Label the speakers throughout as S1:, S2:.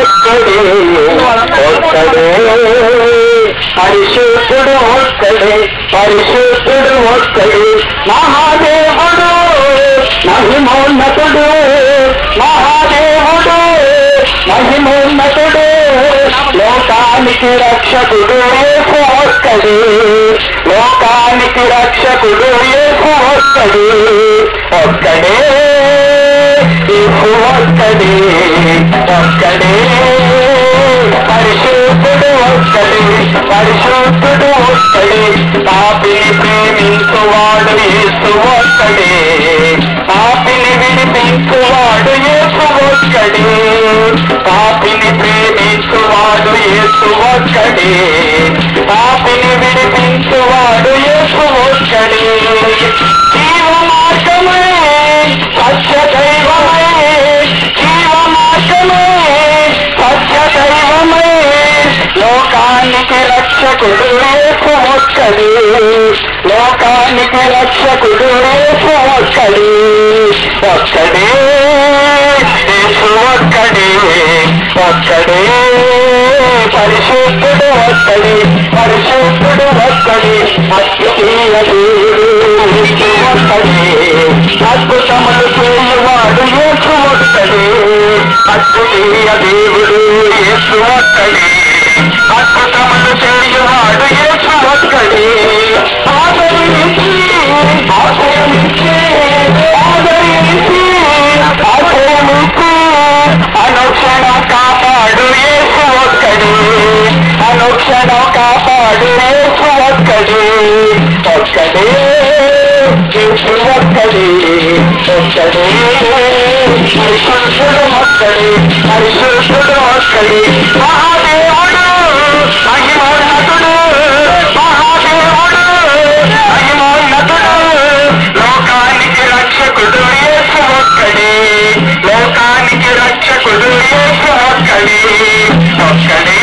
S1: ఒక్కడే ఒక్కడే పరిశుద్ధుడు ఒక్కడే పరిశుద్ధుడు ఒక్కడే మహాదేవుడు మహిమోన్నతుడు మహాదేవుడు మహిమోన్నతుడు లోకానికి రక్షకుడు యేసు ఒక్కడే లోకానికి రక్షకుడు యేసు ఒక్కడే ఒక్కడే యేసు ఒక్కడే ఒక్కడే పరిశుద్ధుడు ఒక్కడే పరిశుద్ధుడు ఒక్కడే పాపిని ప్రేమించువాడు యేసు ఒక్కడే పాపిని విడిపించువాడు యేసు ఒక్కడే పాపిని ప్రేమించువాడు యేసు ఒక్కడే పాపిని విడిపించువాడు యేసు ఒక్కడే జీవ మార్గమే సత్య దైవమే జీవ మార్గమే సత్య దైవమే లోకానికి రక్షకుడు యేసు ఒక్కడే లోకానికి రక్షకుడు యేసు ఒక్కడే ఒక్కడే యేసు ఒక్కడే ఒక్కడే పరిశుద్ధుడు ఒక్కడే పరిశుద్ధుడు ఒక్కడే అద్వితీయ దేవుడు యేసు ఒక్కడే అద్భుతములు చేయువాడు యేసు ఒక్కడే అద్వితీయ దేవుడు యేసు ఒక్కడే అద్భుతములు చేయువాడు యేసు ఒక్కడే ఆదరించి ఆశ్రయించి ఆదరించి ఆశ్రయించి అనుక్షణం కాపాడు యేసు ఒక్కడే అనుక్షణం కాపాడు యేసు ఒక్కడే ఒక్కడే యేసు ఒక్కడే ఒక్కడే పరిశుద్ధుడు ఒక్కడే పరిశుద్ధుడు ఒక్కడే మహాదేవుడు మహిమోన్నతుడు మహాదేవుడు మహిమోన్నతుడు లోకానికి రక్షకుడు యేసు ఒక్కడే లోకానికి రక్షకుడు యేసు ఒక్కడే ఒక్కడే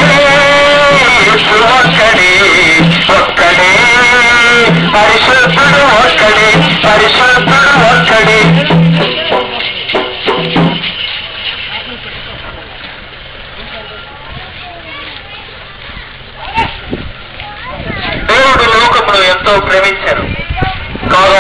S1: యేసు ఒక్కడే ఒక్కడే పరిశుద్ధుడు ఒక్కడే పరిశుద్ధుడు ఒక్కడే దేవుడు లోకమును ఎంతో ప్రేమించారు కాగా